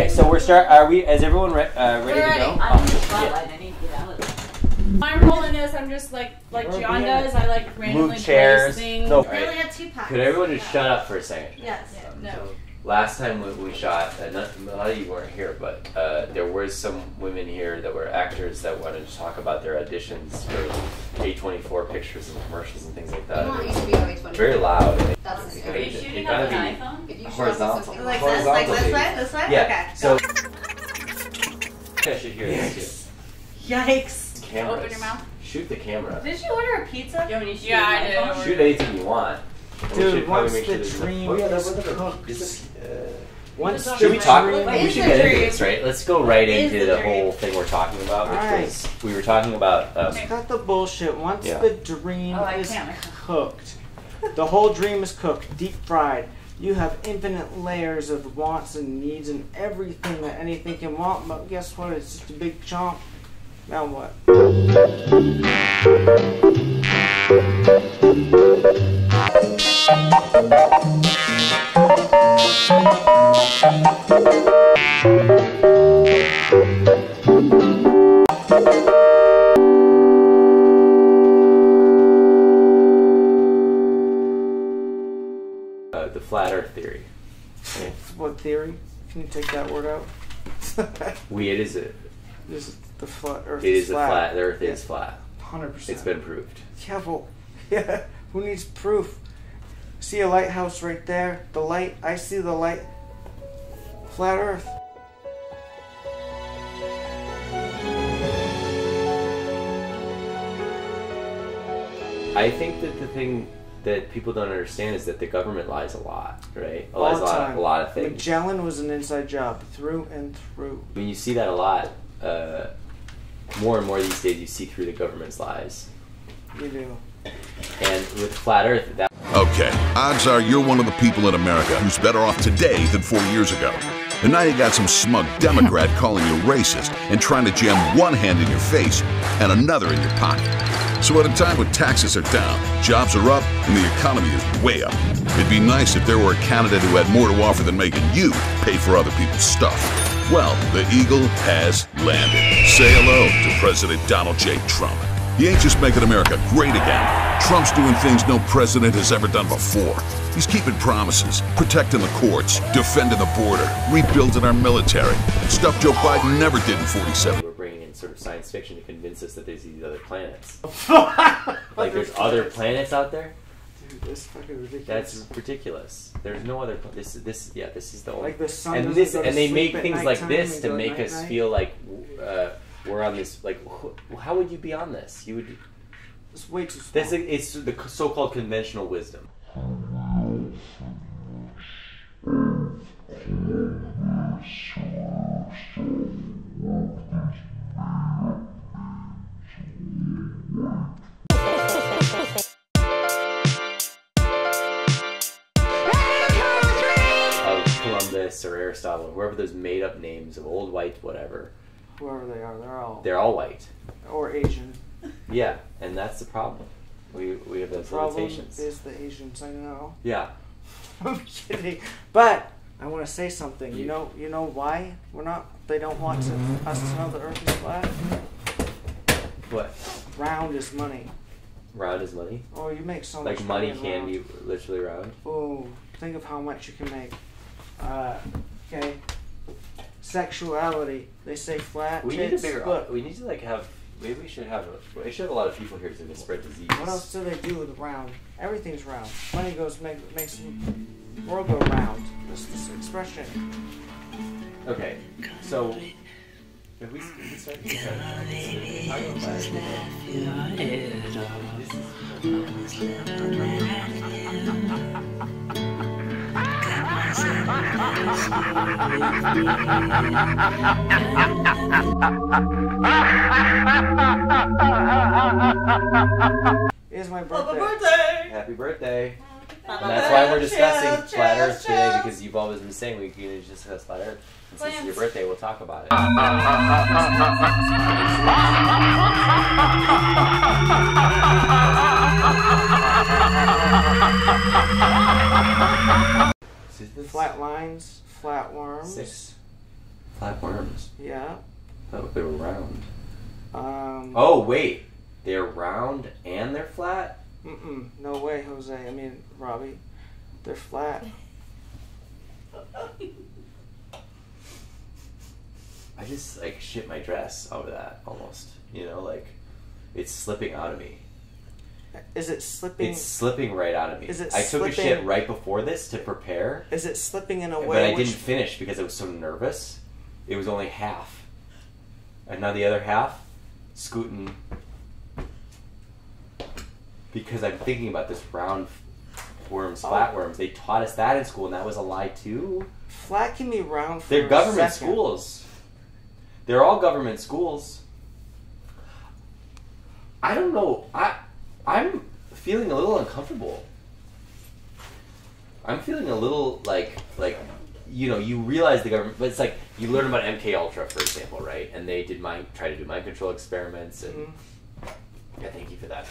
Okay, so we're Are we? Is everyone ready to go? I'm in the spotlight. I need to get out of there. I'm rolling this. I'm just like John does. I like randomly place things. No. They only have 2 packs. Could everyone just shut up for a second? Yes. No. Last time we shot, a lot of you weren't here, but there were some women here that were actors that wanted to talk about their auditions for A24 pictures and commercials and things like that. I want you to be on A24. Very loud. That's Are you shooting on an iPhone? If you horizontal. like this? Like this way? This way? Yeah. Okay. So I should hear this too. Yikes. Cameras. Open your mouth. Shoot the camera. Did you order a pizza? Yeah, I did. Shoot anything you want. Dude, once the dream is cooked. Should we talk? We should get into this, right? Let's go right into the whole thing we're talking about, which was we were talking about. Cut the bullshit. Once the dream is cooked, the whole dream is cooked, deep fried. You have infinite layers of wants and needs and everything that anything can want. But guess what? It's just a big chomp. Now what? The flat Earth theory. What theory? Can you take that word out? It is a. This the flat Earth. It is flat. The Earth is flat. 100%. It's been proved. Yeah, well, yeah. Who needs proof? See a lighthouse right there? The light. I see the light. Flat Earth. I think that the thing that people don't understand is that the government lies a lot, right? All the time. A lot of things. Magellan was an inside job, through and through. I mean, you see that a lot. More and more these days, you see through the government's lies. You do. And with Flat Earth, that. Okay, odds are you're one of the people in America who's better off today than 4 years ago. And now you got some smug Democrat calling you racist and trying to jam one hand in your face and another in your pocket. So at a time when taxes are down, jobs are up, and the economy is way up, it'd be nice if there were a candidate who had more to offer than making you pay for other people's stuff. Well, the Eagle has landed. Say hello to President Donald J. Trump. He ain't just making America great again. Trump's doing things no president has ever done before. He's keeping promises, protecting the courts, defending the border, rebuilding our military. Stuff Joe Biden never did in 47. We're bringing in sort of science fiction to convince us that there's these other planets. Like there's other planets out there? Dude, that's fucking ridiculous. That's ridiculous. There's no other. This is the only. Like the sun and they make things like this to make us feel like we're on this. Like, how would you be on this? You would. It's way too small. It's the so-called conventional wisdom. Columbus or Aristotle, whoever those made-up names of old white whatever. Whoever they are, they're all white. Or Asian. Yeah, and that's the problem. We have those limitations. The problem is the Asians, I know. Yeah. I'm kidding. But I want to say something. You know why they don't want us to know the Earth is flat? What? Round is money. Round is money? Oh, you make so much money. Like money can be literally round? Oh, think of how much you can make. Okay. Sexuality. They say flat. We need to like have. Maybe we should have a lot of people here to spread disease. What else do they do with round? Everything's round. Money makes the world go round. This expression. Okay, so if we start It's my birthday. Happy birthday! And that's why we're discussing Flat Earth today, because you've always been saying we can just discuss Flat Earth. And since it's your birthday, we'll talk about it. Flat lines, flat worms. 6. Flat worms. Yeah. I thought they were round. Oh, wait. They're round and they're flat? No way, Jose. I mean, Robbie. They're flat. I just, like, shit my dress over that, almost. You know, like, it's slipping out of me. Is it slipping? It's slipping right out of me. Is it I took a shit right before this to prepare. Is it slipping in a way? But I didn't finish because I was so nervous. It was only half. And now the other half, scooting. Because I'm thinking about this round worms, flat worms. They taught us that in school, and that was a lie too. Flat can be round for They're government schools. They're all government schools. I don't know. I'm feeling a little uncomfortable. I'm feeling a little like you know, you realize the government, but it's like you learn about MK Ultra, for example, right? And they did try to do mind control experiments, and yeah, thank you for that.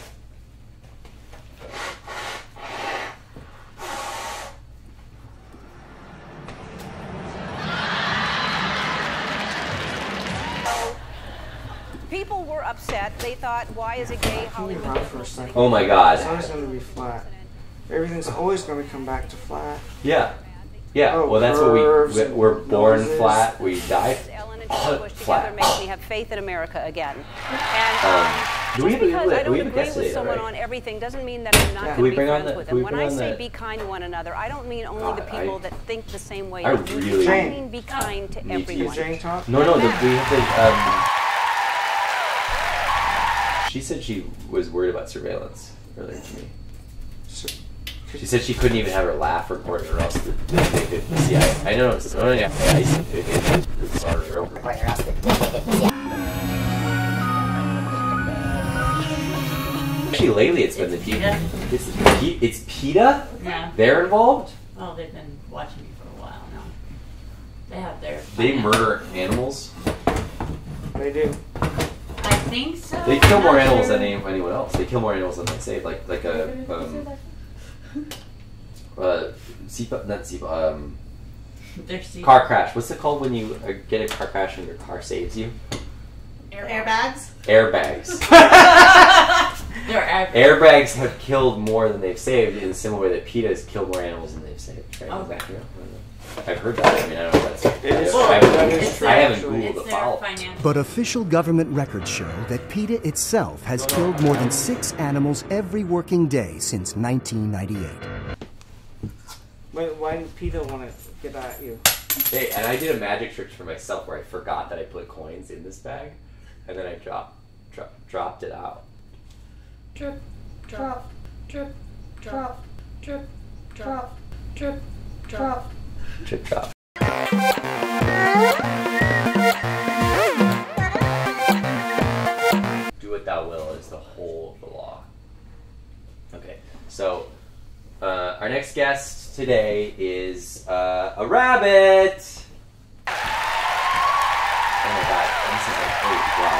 People were upset. They thought, why is a gay Hollywood? Oh my God. It's always going to be flat. Everything's always going to come back to flat. Yeah. Yeah. Oh, well, that's what we're born flat. We die flat. Makes me have faith in America again. And just because I don't agree with someone on everything doesn't mean that I'm not going to be friends with them. When I say be kind to one another, I don't mean only the people that think the same way you do. I mean be kind to everyone. No, we have to. She said she was worried about surveillance earlier to me. She said she couldn't even have her laugh recorded or else they could see. I know it's Actually, lately it's been the it's PETA? Yeah. They're involved? Well, they've been watching me for a while now. They have their... They murder animals? They do. I think so. They kill more animals than anyone else. They kill more animals than they save. Like a car crash. What's it called when you get a car crash and your car saves you? Airbags. Airbags. Airbags have killed more than they've saved in the similar way that PETA has killed more animals than they've saved. Right? Okay. I've heard that. I mean, I don't know if that's I haven't Googled the follow. But official government records show that PETA itself has killed more than 6 animals every working day since 1998. Why did PETA want to get at you? Hey, and I did a magic trick for myself where I forgot that I put coins in this bag, and then I dropped it out. Drip, drop, drip, drop, drip, drop, drip, drop. Chip chop. Do what thou will is the whole of the law. Okay, so our next guest today is a rabbit. Oh my God, this is like, oh wow.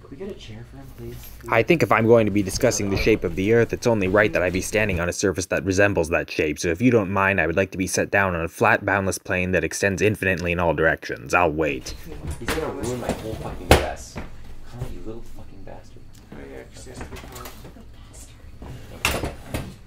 Could we get a chair for him, please? I think if I'm going to be discussing the shape of the Earth, it's only right that I be standing on a surface that resembles that shape, so if you don't mind, I would like to be set down on a flat, boundless plane that extends infinitely in all directions. I'll wait. He's gonna ruin my whole fucking dress. Oh, you little fucking bastard. Oh yeah, because he has to be calm.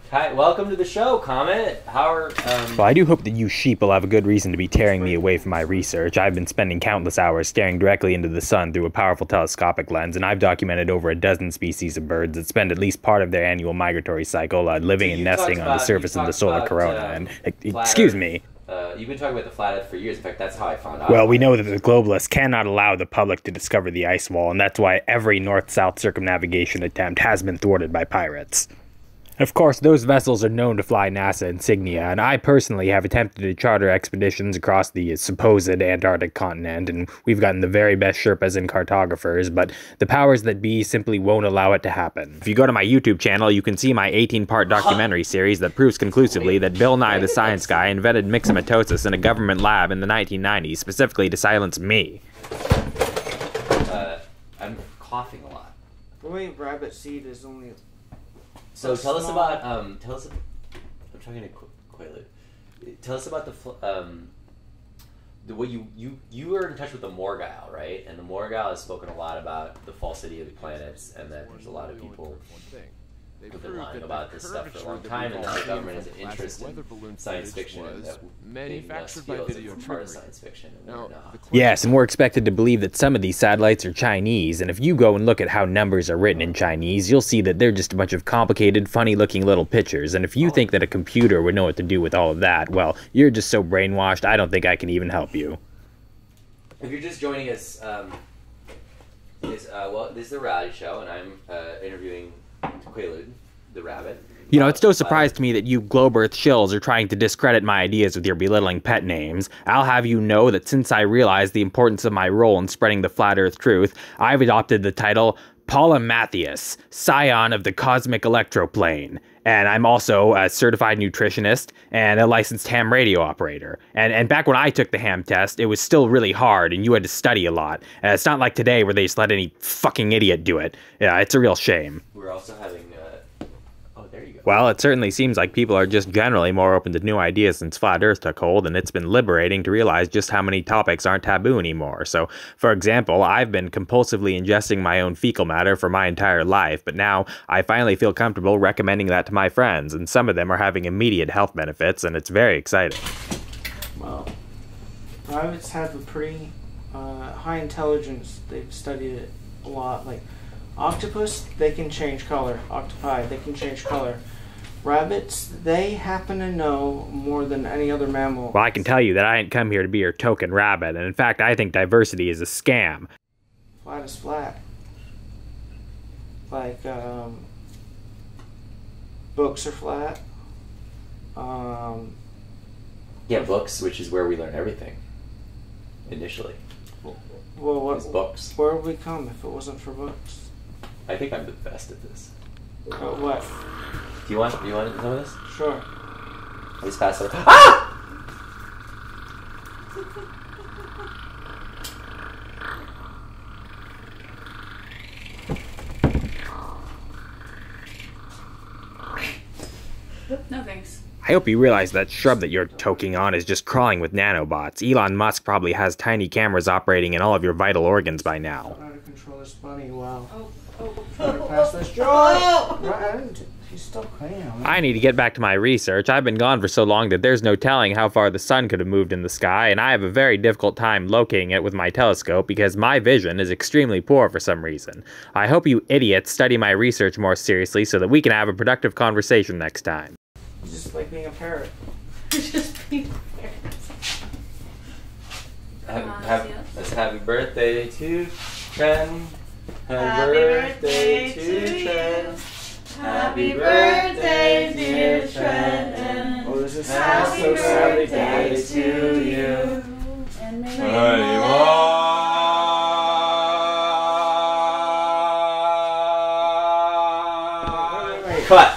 Hi, welcome to the show, Comet. How are, Well, I do hope that you sheep will have a good reason to be tearing me away from my research. I've been spending countless hours staring directly into the sun through a powerful telescopic lens, and I've documented over a dozen species of birds that spend at least part of their annual migratory cycle living and nesting on the surface of the solar corona. And, excuse me. You've been talking about the flat Earth for years. In fact, that's how I found out. Well, we know that the globalists cannot allow the public to discover the ice wall, and that's why every north-south circumnavigation attempt has been thwarted by pirates. Of course, those vessels are known to fly NASA insignia, and I personally have attempted to charter expeditions across the supposed Antarctic continent, and we've gotten the very best Sherpas and cartographers, but the powers that be simply won't allow it to happen. If you go to my YouTube channel, you can see my 18-part documentary series that proves conclusively that Bill Nye the Science Guy invented myxomatosis in a government lab in the 1990s, specifically to silence me. I'm coughing a lot. The way rabbit seed is only... So tell us about I'm trying to quite tell us about you were in touch with the Morgile, right? And the Morgile has spoken a lot about the falsity of the planets, and that there's a lot of people who've been lying about this stuff for a long time, and that the government has an interest in science fiction, and that manufactured by video part of science fiction. Yes, and we're expected to believe that some of these satellites are Chinese, and if you go and look at how numbers are written in Chinese, you'll see that they're just a bunch of complicated, funny-looking little pictures, and if you think that a computer would know what to do with all of that, well, you're just so brainwashed, I don't think I can even help you. If you're just joining us, well, this is the reality show, and I'm interviewing Quaalude, the rabbit. You know, it's no surprise to me that you globe earth shills are trying to discredit my ideas with your belittling pet names. I'll have you know that since I realized the importance of my role in spreading the flat earth truth, I've adopted the title Polymathius, scion of the cosmic electroplane. And I'm also a certified nutritionist and a licensed ham radio operator. And back when I took the ham test, it was still really hard and you had to study a lot. It's not like today where they just let any fucking idiot do it. Yeah, it's a real shame. We're also having... Oh, there you go. Well, it certainly seems like people are just generally more open to new ideas since Flat Earth took hold, and it's been liberating to realize just how many topics aren't taboo anymore. So, for example, I've been compulsively ingesting my own fecal matter for my entire life, but now I finally feel comfortable recommending that to my friends, and some of them are having immediate health benefits, and it's very exciting. Well, rabbits have a pretty high intelligence. They've studied it a lot. Like, octopus, they can change color. Octopi, they can change color. Rabbits, they happen to know more than any other mammal. Well, I can tell you that I ain't come here to be your token rabbit, and in fact, I think diversity is a scam. Flat is flat. Like, books are flat. Yeah, books, which is where we learn everything. Initially. Well, what? It's books. Where would we come if it wasn't for books? I think I'm the best at this. What? Do you want some of this? Sure. Please pass it. Ah! No thanks. I hope you realize that shrub that you're toking on is just crawling with nanobots. Elon Musk probably has tiny cameras operating in all of your vital organs by now. I know how to control this bunny well. Trying to pass this joint. He's still clean. I need to get back to my research. I've been gone for so long that there's no telling how far the sun could have moved in the sky, and I have a very difficult time locating it with my telescope because my vision is extremely poor for some reason. I hope you idiots study my research more seriously so that we can have a productive conversation next time. It's just like being a parrot. Just being a parrot. Happy birthday to Trenton. Happy birthday to Trenton. Happy birthday, dear Trenton. Oh, this is happy so birthday sadly to you. And may Cut.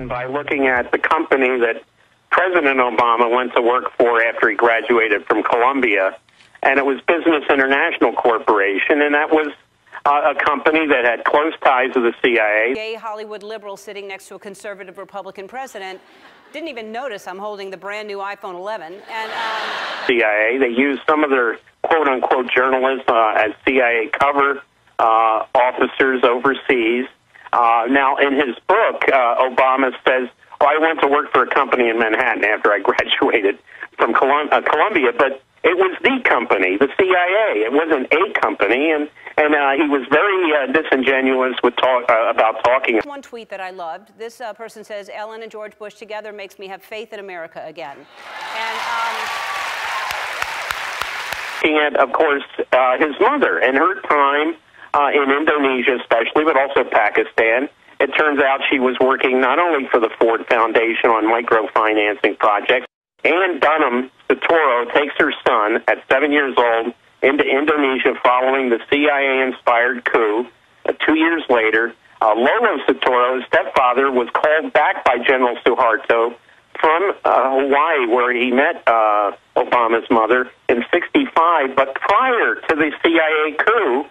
By looking at the company that President Obama went to work for after he graduated from Columbia, and it was Business International Corporation, and that was a company that had close ties to the CIA. Gay Hollywood liberal sitting next to a conservative Republican president didn't even notice I'm holding the brand new iPhone 11. And CIA, they used some of their quote-unquote journalists as CIA cover officers overseas. Now, in his book, Obama says, I went to work for a company in Manhattan after I graduated from Columbia, but it was the company, the CIA. It wasn't a company, and he was very disingenuous with about talking. One tweet that I loved, this person says, Ellen and George Bush together makes me have faith in America again. And of course, his mother and her time in Indonesia especially, but also Pakistan. It turns out she was working not only for the Ford Foundation on microfinancing projects, and Dunham Sotoro takes her son at 7 years old into Indonesia following the CIA-inspired coup. 2 years later, Lolo Sotoro's stepfather was called back by General Suharto from Hawaii, where he met Obama's mother, in '65. But prior to the CIA coup,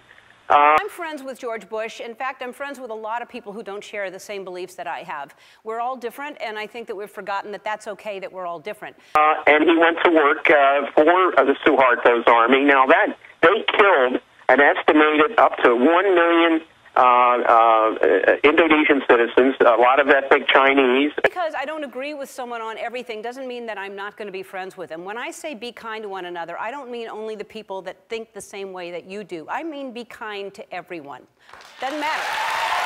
I'm friends with George Bush. In fact, I'm friends with a lot of people who don't share the same beliefs that I have. We're all different, and I think that we've forgotten that that's okay, that we're all different. And he went to work for the Suharto's army. Now, that they killed an estimated up to 1 million Indonesian citizens, a lot of ethnic Chinese. Because I don't agree with someone on everything doesn't mean that I'm not going to be friends with them. When I say be kind to one another, I don't mean only the people that think the same way that you do. I mean be kind to everyone. Doesn't matter.